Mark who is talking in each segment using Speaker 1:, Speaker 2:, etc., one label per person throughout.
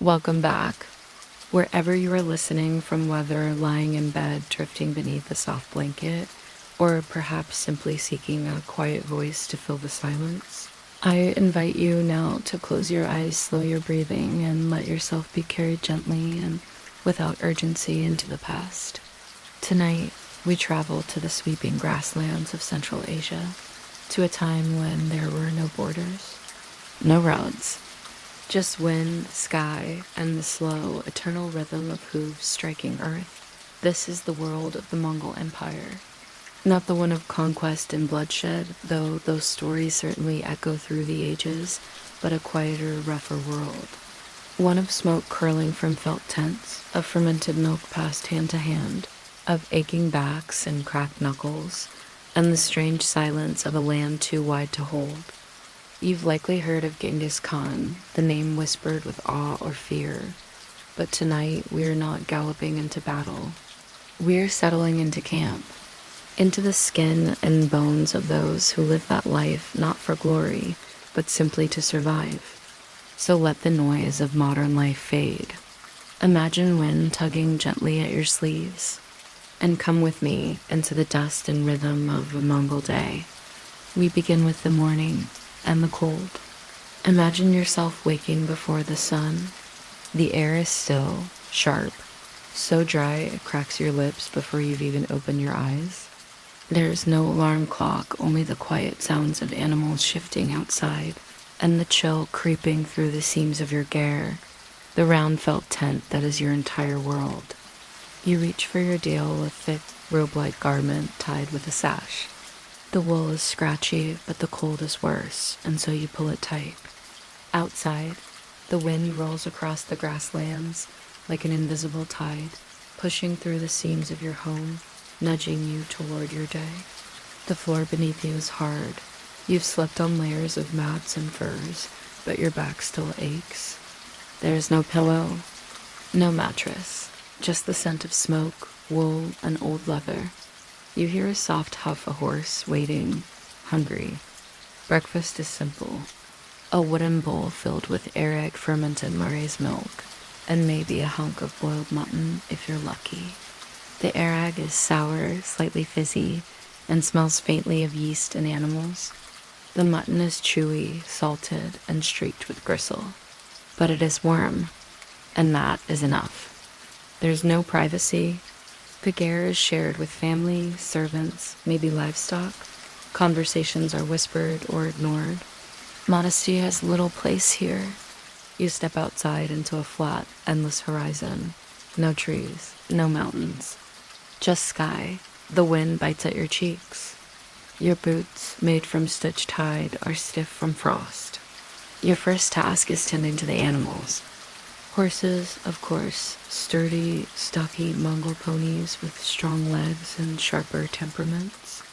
Speaker 1: Welcome back. Wherever you are listening from, whether lying in bed, drifting beneath a soft blanket, or perhaps simply seeking a quiet voice to fill the silence, I invite you now to close your eyes, slow your breathing, and let yourself be carried gently and without urgency into the past. Tonight, we travel to the sweeping grasslands of Central Asia, to a time when there were no borders, no roads, just wind, sky, and the slow, eternal rhythm of hooves striking earth. This is the world of the Mongol Empire. Not the one of conquest and bloodshed, though those stories certainly echo through the ages, but a quieter, rougher world. One of smoke curling from felt tents, of fermented milk passed hand to hand, of aching backs and cracked knuckles, and the strange silence of a land too wide to hold. You've likely heard of Genghis Khan, the name whispered with awe or fear, but tonight we're not galloping into battle. We're settling into camp, into the skin and bones of those who live that life not for glory, but simply to survive. So let the noise of modern life fade. Imagine wind tugging gently at your sleeves, and come with me into the dust and rhythm of a Mongol day. We begin with the morning and the cold. Imagine yourself waking before the sun. The air is still, sharp, so dry it cracks your lips before you've even opened your eyes. There's no alarm clock, only the quiet sounds of animals shifting outside, and the chill creeping through the seams of your gear, the round felt tent that is your entire world. You reach for your deal, a thick, robe-like garment tied with a sash. The wool is scratchy, but the cold is worse, and so you pull it tight. Outside, the wind rolls across the grasslands like an invisible tide, pushing through the seams of your home, nudging you toward your day. The floor beneath you is hard. You've slept on layers of mats and furs, but your back still aches. There's no pillow, no mattress, just the scent of smoke, wool, and old leather. You hear a soft huff a horse waiting, hungry. Breakfast is simple. A wooden bowl filled with air-egg fermented maize milk, and maybe a hunk of boiled mutton if you're lucky. The air-egg is sour, slightly fizzy, and smells faintly of yeast and animals. The mutton is chewy, salted, and streaked with gristle. But it is warm, and that is enough. There's no privacy. The gear is shared with family, servants, maybe livestock. Conversations are whispered or ignored. Modesty has little place here. You step outside into a flat, endless horizon. No trees, no mountains. Just sky. The wind bites at your cheeks. Your boots, made from stitched hide, are stiff from frost. Your first task is tending to the animals. Horses, of course, sturdy, stocky Mongol ponies with strong legs and sharper temperaments.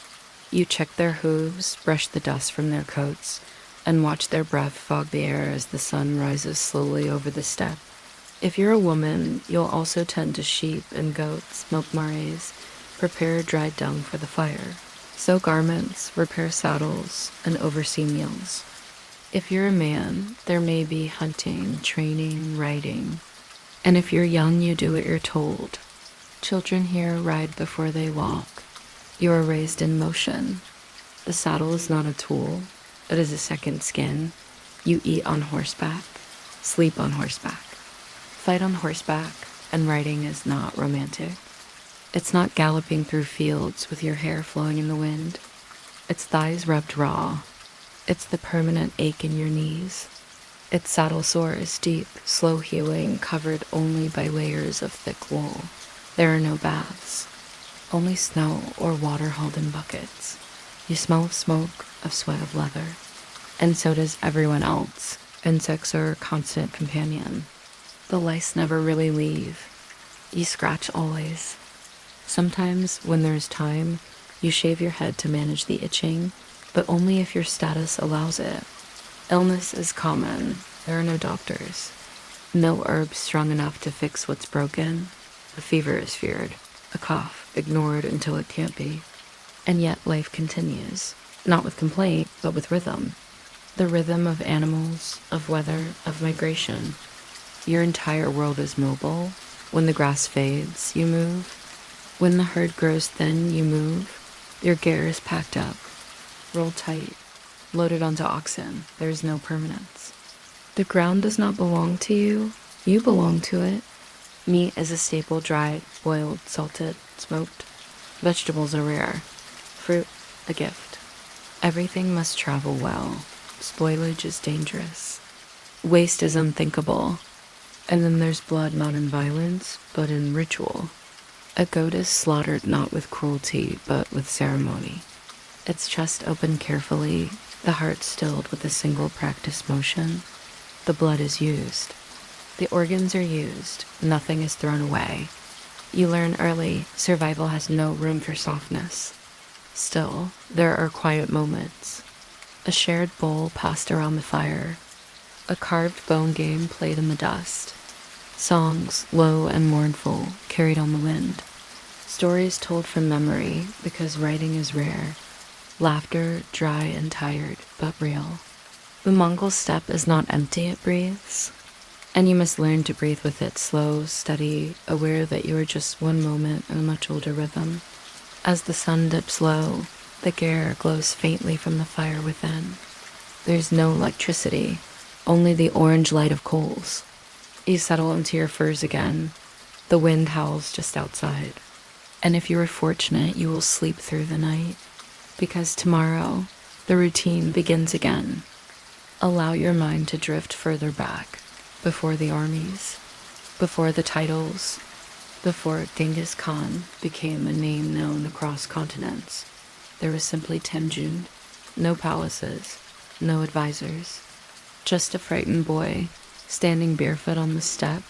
Speaker 1: You check their hooves, brush the dust from their coats, and watch their breath fog the air as the sun rises slowly over the steppe. If you're a woman, you'll also tend to sheep and goats, milk maize, prepare dried dung for the fire, sew garments, repair saddles, and oversee meals. If you're a man, there may be hunting, training, riding. And if you're young, you do what you're told. Children here ride before they walk. You are raised in motion. The saddle is not a tool. It is a second skin. You eat on horseback, sleep on horseback, fight on horseback, and riding is not romantic. It's not galloping through fields with your hair flowing in the wind. It's thighs rubbed raw. It's the permanent ache in your knees. Its saddle sore is deep, slow healing, covered only by layers of thick wool. There are no baths, only snow or water hauled in buckets. You smell of smoke, of sweat, of leather. And so does everyone else. Insects are a constant companion. The lice never really leave. You scratch always. Sometimes, when there's time, you shave your head to manage the itching, but only if your status allows it. Illness is common. There are no doctors. No herbs strong enough to fix what's broken. A fever is feared. A cough ignored until it can't be. And yet life continues. Not with complaint, but with rhythm. The rhythm of animals, of weather, of migration. Your entire world is mobile. When the grass fades, you move. When the herd grows thin, you move. Your gear is packed up, rolled tight, loaded onto oxen. There is no permanence. The ground does not belong to you. You belong to it. Meat is a staple, dried, boiled, salted, smoked. Vegetables are rare. Fruit, a gift. Everything must travel well. Spoilage is dangerous. Waste is unthinkable. And then there's blood not in violence, but in ritual. A goat is slaughtered not with cruelty, but with ceremony. Its chest opened carefully, the heart stilled with a single practiced motion. The blood is used. The organs are used. Nothing is thrown away. You learn early, survival has no room for softness. Still, there are quiet moments. A shared bowl passed around the fire. A carved bone game played in the dust. Songs, low and mournful, carried on the wind. Stories told from memory, because writing is rare. Laughter, dry and tired, but real. The Mongol steppe is not empty, it breathes. And you must learn to breathe with it, slow, steady, aware that you are just one moment in a much older rhythm. As the sun dips low, the gear glows faintly from the fire within. There's no electricity, only the orange light of coals. You settle into your furs again. The wind howls just outside. And if you are fortunate, you will sleep through the night. Because tomorrow, the routine begins again. Allow your mind to drift further back, before the armies, before the titles, before Genghis Khan became a name known across continents. There was simply Temujin, no palaces, no advisors, just a frightened boy, standing barefoot on the steppe,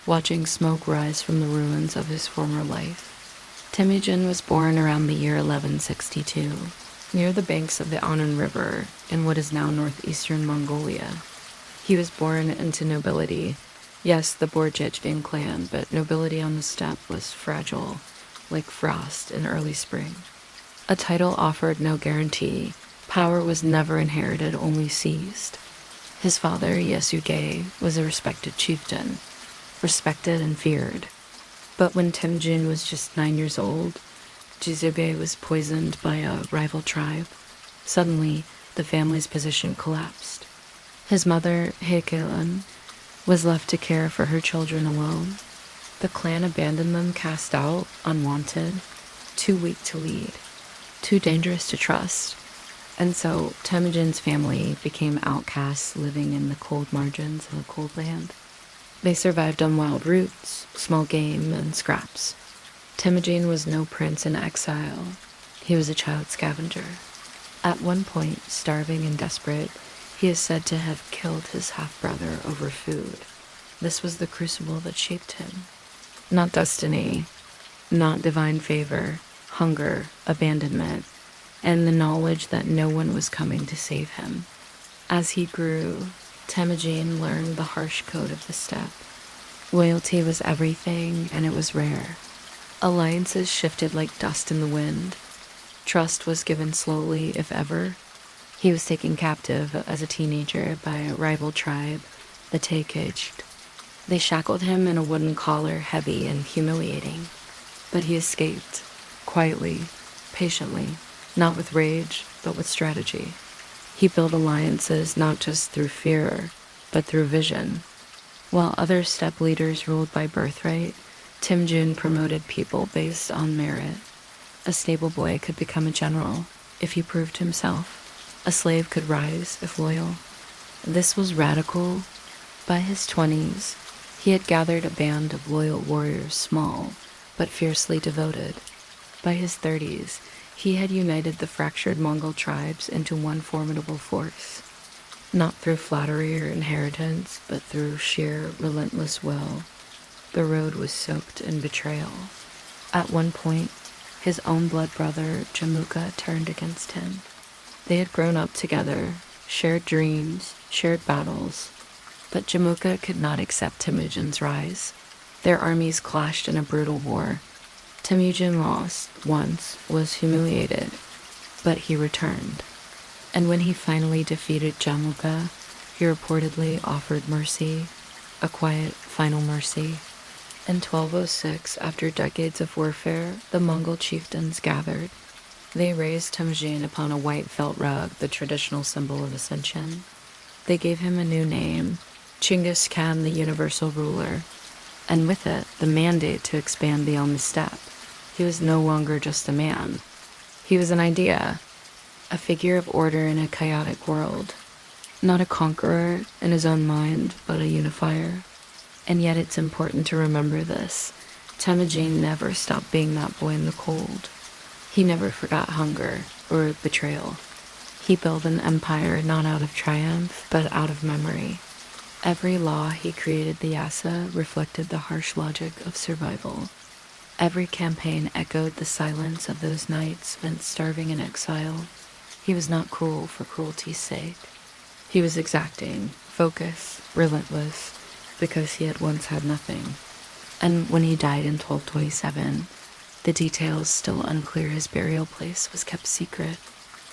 Speaker 1: watching smoke rise from the ruins of his former life. Temujin was born around the year 1162, near the banks of the Anan River in what is now northeastern Mongolia. He was born into nobility. Yes, the Boringhistory clan, but nobility on the steppe was fragile, like frost in early spring. A title offered no guarantee. Power was never inherited, only seized. His father, Yasuge, was a respected chieftain, respected and feared. But when Temujin was just 9 years old, Jizube was poisoned by a rival tribe. Suddenly, the family's position collapsed. His mother, Heikelan, was left to care for her children alone. The clan abandoned them, cast out, unwanted, too weak to lead, too dangerous to trust. And so Temujin's family became outcasts living in the cold margins of a cold land. They survived on wild roots, small game, and scraps. Temujin was no prince in exile. He was a child scavenger. At one point, starving and desperate, he is said to have killed his half-brother over food. This was the crucible that shaped him. Not destiny, not divine favor, hunger, abandonment, and the knowledge that no one was coming to save him. As he grew, Temujin learned the harsh code of the steppe. Loyalty was everything, and it was rare. Alliances shifted like dust in the wind. Trust was given slowly, if ever. He was taken captive as a teenager by a rival tribe, the Taikaged. They shackled him in a wooden collar, heavy and humiliating. But he escaped, quietly, patiently, not with rage, but with strategy. He built alliances not just through fear, but through vision. While other steppe leaders ruled by birthright, Temujin promoted people based on merit. A stable boy could become a general if he proved himself. A slave could rise if loyal. This was radical. By his 20s, he had gathered a band of loyal warriors, small, but fiercely devoted. By his 30s, he had united the fractured Mongol tribes into one formidable force. Not through flattery or inheritance, but through sheer, relentless will. The road was soaked in betrayal. At one point, his own blood brother, Jamuka, turned against him. They had grown up together, shared dreams, shared battles, but Jamuka could not accept Temujin's rise. Their armies clashed in a brutal war. Temujin lost once, was humiliated, but he returned. And when he finally defeated Jamuka, he reportedly offered mercy. a quiet final mercy. In 1206, after decades of warfare, the Mongol chieftains gathered. They raised Temujin upon a white felt rug, the traditional symbol of ascension. They gave him a new name, Genghis Khan, the universal ruler, and with it, the mandate to expand beyond the steppe. He was no longer just a man. He was an idea, a figure of order in a chaotic world. Not a conqueror in his own mind, but a unifier. And yet it's important to remember this. Temujin never stopped being that boy in the cold. He never forgot hunger or betrayal. He built an empire not out of triumph, but out of memory. Every law he created, the Yasa, reflected the harsh logic of survival. Every campaign echoed the silence of those nights spent starving in exile. He was not cruel for cruelty's sake. He was exacting, focused, relentless, because he had once had nothing. And when he died in 1227, the details still unclear, his burial place was kept secret.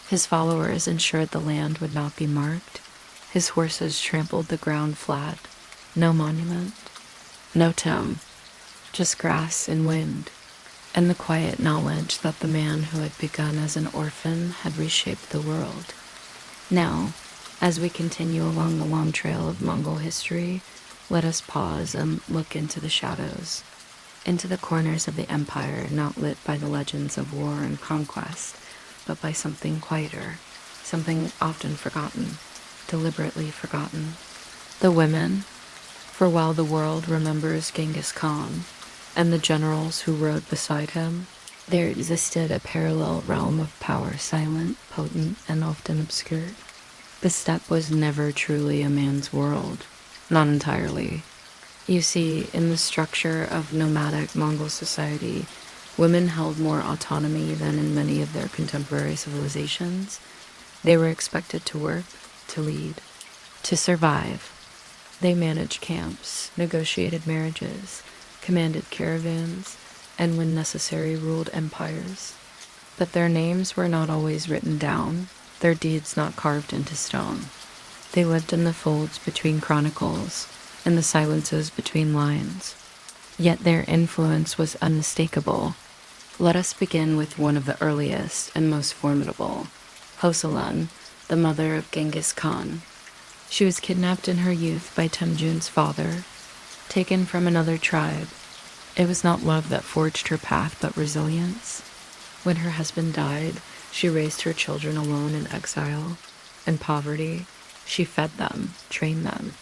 Speaker 1: His followers ensured the land would not be marked. His horses trampled the ground flat. No monument, no tomb, just grass and wind, and the quiet knowledge that the man who had begun as an orphan had reshaped the world. Now, as we continue along the long trail of Mongol history, let us pause and look into the shadows, into the corners of the empire not lit by the legends of war and conquest, but by something quieter, something often forgotten, deliberately forgotten. The women. For while the world remembers Genghis Khan and the generals who rode beside him, there existed a parallel realm of power, silent, potent, and often obscure. The steppe was never truly a man's world. Not entirely. You see, in the structure of nomadic Mongol society, women held more autonomy than in many of their contemporary civilizations. They were expected to work, to lead, to survive. They managed camps, negotiated marriages, commanded caravans, and when necessary ruled empires. But their names were not always written down, their deeds not carved into stone. They lived in the folds between chronicles, in the silences between lines. Yet their influence was unmistakable. Let us begin with one of the earliest and most formidable, Hosolan, the mother of Genghis Khan. She was kidnapped in her youth by Temujin's father, taken from another tribe. It was not love that forged her path, but resilience. When her husband died, she raised her children alone in exile. In poverty, she fed them, trained them,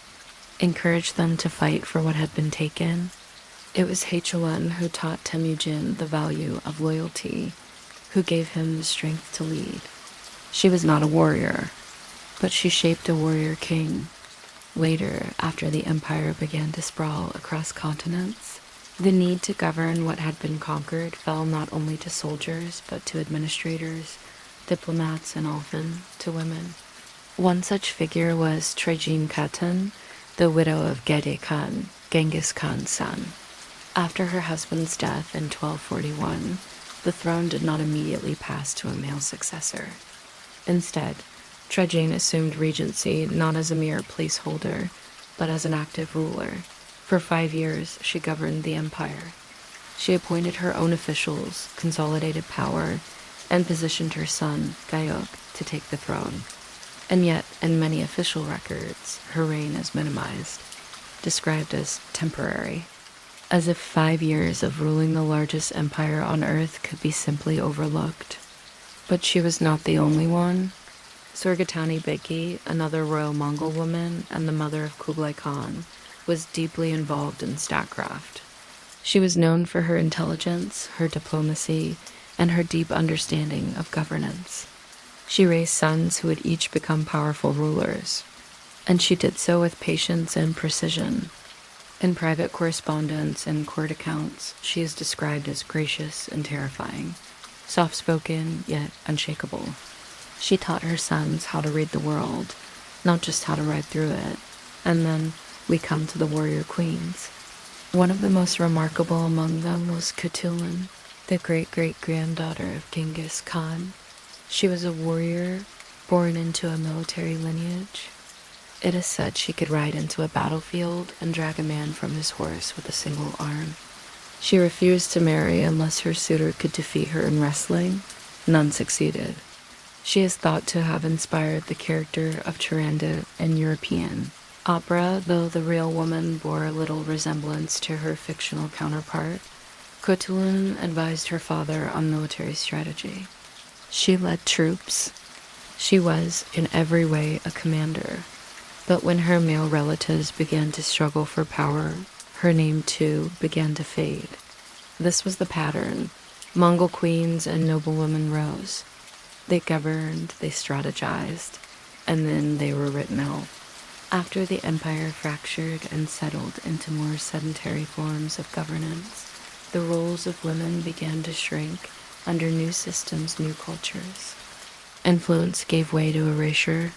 Speaker 1: encouraged them to fight for what had been taken. It was Hosolan who taught Temujin the value of loyalty, who gave him the strength to lead. She was not a warrior, but she shaped a warrior king. Later, after the empire began to sprawl across continents, the need to govern what had been conquered fell not only to soldiers, but to administrators, diplomats, and often to women. One such figure was Trajin Khatun, the widow of Gede Khan, Genghis Khan's son. After her husband's death in 1241, the throne did not immediately pass to a male successor. Instead, Trajin assumed regency not as a mere placeholder, but as an active ruler. For 5 years, she governed the empire. She appointed her own officials, consolidated power, and positioned her son, Gayok, to take the throne. And yet, in many official records, her reign is minimized, described as temporary, as if 5 years of ruling the largest empire on earth could be simply overlooked. But she was not the only one. Surgatani Beki, another royal Mongol woman and the mother of Kublai Khan, was deeply involved in statecraft. She was known for her intelligence, her diplomacy, and her deep understanding of governance. She raised sons who would each become powerful rulers, and she did so with patience and precision. In private correspondence and court accounts, she is described as gracious and terrifying, soft-spoken yet unshakable. She taught her sons how to read the world, not just how to ride through it. And then we come to the warrior queens. One of the most remarkable among them was Kutulin, the great-great-granddaughter of Genghis Khan. She was a warrior born into a military lineage. It is said she could ride into a battlefield and drag a man from his horse with a single arm. She refused to marry unless her suitor could defeat her in wrestling. None succeeded. She is thought to have inspired the character of Turandot in European opera, though the real woman bore little resemblance to her fictional counterpart. Cotulin advised her father on military strategy. She led troops. She was, in every way, a commander. But when her male relatives began to struggle for power, her name, too, began to fade. This was the pattern. Mongol queens and noblewomen rose. They governed, they strategized, and then they were written out. After the empire fractured and settled into more sedentary forms of governance, the roles of women began to shrink under new systems, new cultures. Influence gave way to erasure.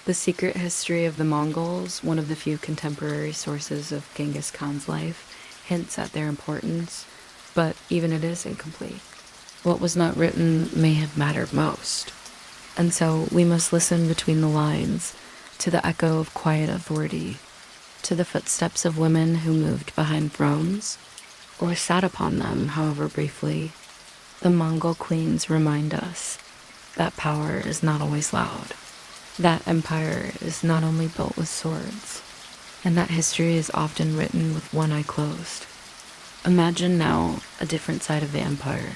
Speaker 1: The secret history of the Mongols, one of the few contemporary sources of Genghis Khan's life, hints at their importance, but even it is incomplete. What was not written may have mattered most. And so we must listen between the lines to the echo of quiet authority, to the footsteps of women who moved behind thrones, or sat upon them, however briefly. The Mongol queens remind us that power is not always loud, that empire is not only built with swords, and that history is often written with one eye closed. Imagine now a different side of the empire.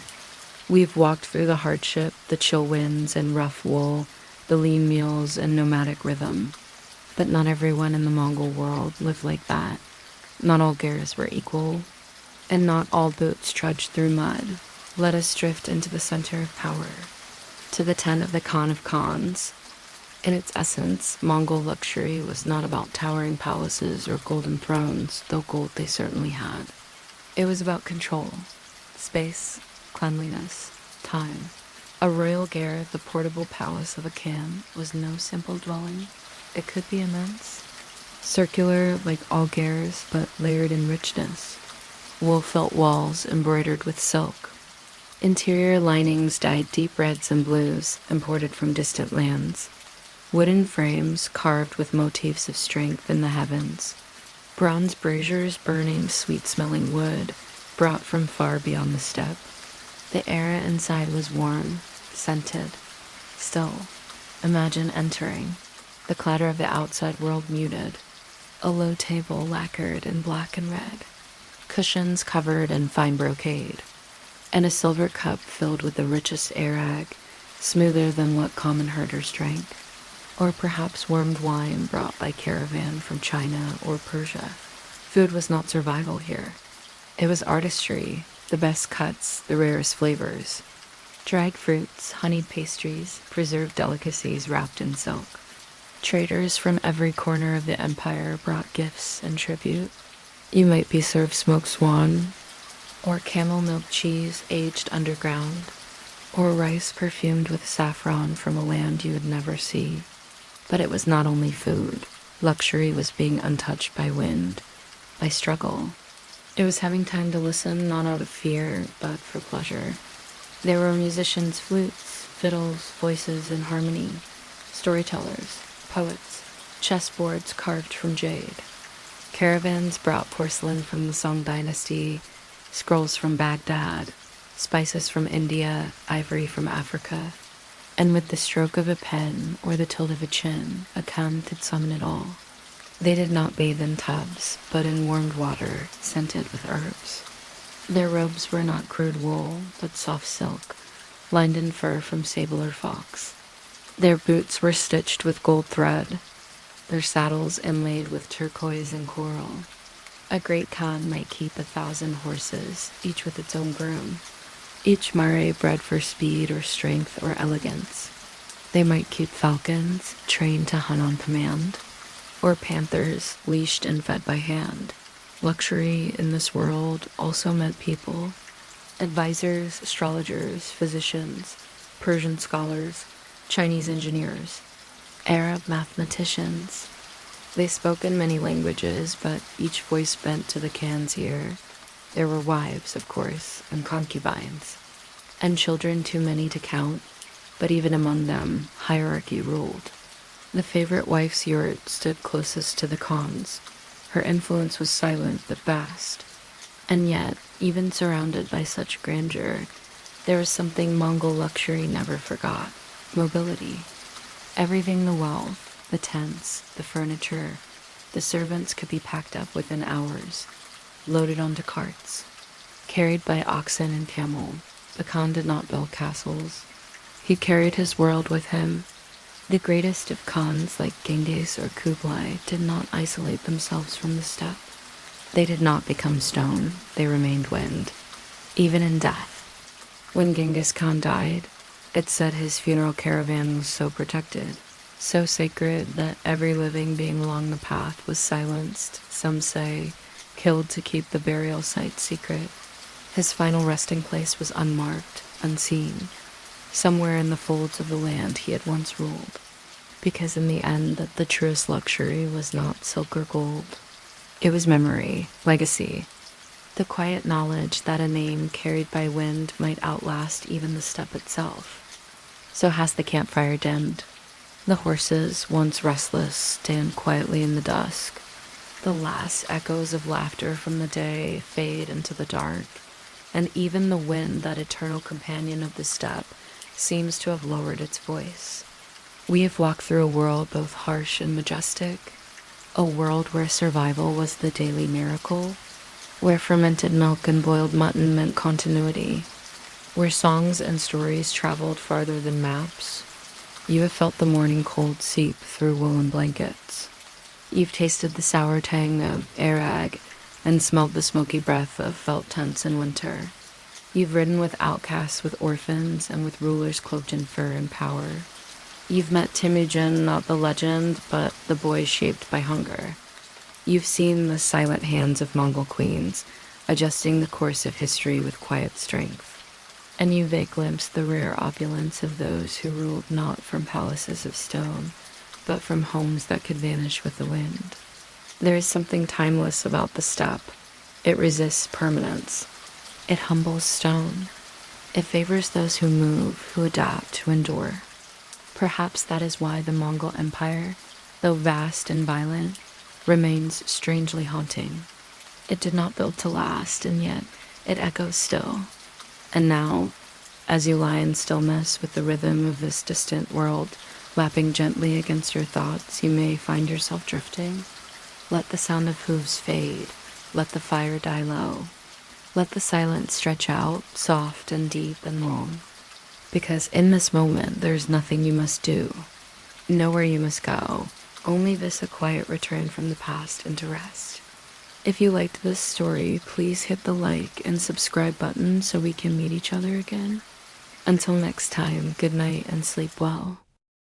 Speaker 1: We've walked through the hardship, the chill winds and rough wool, the lean meals and nomadic rhythm. But not everyone in the Mongol world lived like that. Not all Gers were equal, and not all boots trudged through mud. Let us drift into the center of power, to the tent of the Khan of Khans. In its essence, Mongol luxury was not about towering palaces or golden thrones, though gold they certainly had. It was about control, space, cleanliness, time. A royal ger, the portable palace of a Khan, was no simple dwelling. It could be immense, circular like all gers, but layered in richness. Wool-felt walls embroidered with silk. Interior linings dyed deep reds and blues, imported from distant lands. Wooden frames carved with motifs of strength in the heavens. Bronze braziers burning sweet-smelling wood, brought from far beyond the steppe. The air inside was warm, scented. Still, imagine entering, the clatter of the outside world muted. A low table lacquered in black and red, cushions covered in fine brocade, and a silver cup filled with the richest arag, smoother than what common herders drank, or perhaps warmed wine brought by caravan from China or Persia. Food was not survival here. It was artistry, the best cuts, the rarest flavors. Dried fruits, honeyed pastries, preserved delicacies wrapped in silk. Traders from every corner of the empire brought gifts and tribute. You might be served smoked swan, or camel milk cheese aged underground, or rice perfumed with saffron from a land you would never see. But it was not only food. Luxury was being untouched by wind, by struggle. It was having time to listen, not out of fear, but for pleasure. There were musicians' flutes, fiddles, voices in harmony, storytellers, poets, chessboards carved from jade. Caravans brought porcelain from the Song dynasty, scrolls from Baghdad, spices from India, ivory from Africa. And with the stroke of a pen or the tilt of a chin, a Khan could summon it all. They did not bathe in tubs, but in warmed water, scented with herbs. Their robes were not crude wool, but soft silk, lined in fur from sable or fox. Their boots were stitched with gold thread, their saddles inlaid with turquoise and coral. A great Khan might keep 1,000 horses, each with its own groom, each mare bred for speed or strength or elegance. They might keep falcons, trained to hunt on command, or panthers, leashed and fed by hand. Luxury in this world also meant people. Advisors, astrologers, physicians, Persian scholars, Chinese engineers, Arab mathematicians. They spoke in many languages, but each voice bent to the Khan's ear. There were wives, of course, and concubines, and children too many to count, but even among them, hierarchy ruled. The favorite wife's yurt stood closest to the Khan's. Her influence was silent but vast. And yet, even surrounded by such grandeur, there was something Mongol luxury never forgot: mobility. Everything, the wealth, the tents, the furniture, the servants could be packed up within hours, loaded onto carts, carried by oxen and camel. The Khan did not build castles. He carried his world with him. The greatest of Khans, like Genghis or Kublai, did not isolate themselves from the steppe. They did not become stone, they remained wind, even in death. When Genghis Khan died, it said his funeral caravan was so protected, so sacred that every living being along the path was silenced, some say, killed to keep the burial site secret. His final resting place was unmarked, unseen, somewhere in the folds of the land he had once ruled, because in the end the truest luxury was not silk or gold. It was memory, legacy, the quiet knowledge that a name carried by wind might outlast even the steppe itself. So has the campfire dimmed. The horses, once restless, stand quietly in the dusk. The last echoes of laughter from the day fade into the dark, and even the wind, that eternal companion of the steppe, seems to have lowered its voice. We have walked through a world both harsh and majestic, a world where survival was the daily miracle, where fermented milk and boiled mutton meant continuity, where songs and stories traveled farther than maps. You have felt the morning cold seep through woolen blankets. You've tasted the sour tang of arag and smelled the smoky breath of felt tents in winter. You've ridden with outcasts, with orphans, and with rulers cloaked in fur and power. You've met Temujin, not the legend, but the boy shaped by hunger. You've seen the silent hands of Mongol queens, adjusting the course of history with quiet strength. And you vague glimpsed the rare opulence of those who ruled not from palaces of stone, but from homes that could vanish with the wind. There is something timeless about the steppe. It resists permanence. It humbles stone. It favors those who move, who adapt, who endure. Perhaps that is why the Mongol Empire, though vast and violent, remains strangely haunting. It did not build to last, and yet it echoes still. And now, as you lie in stillness with the rhythm of this distant world lapping gently against your thoughts, you may find yourself drifting. Let the sound of hooves fade. Let the fire die low. Let the silence stretch out, soft and deep and long. Because in this moment, there's nothing you must do, nowhere you must go, only this a quiet return from the past into rest. If you liked this story, please hit the like and subscribe button so we can meet each other again. Until next time, good night and sleep well.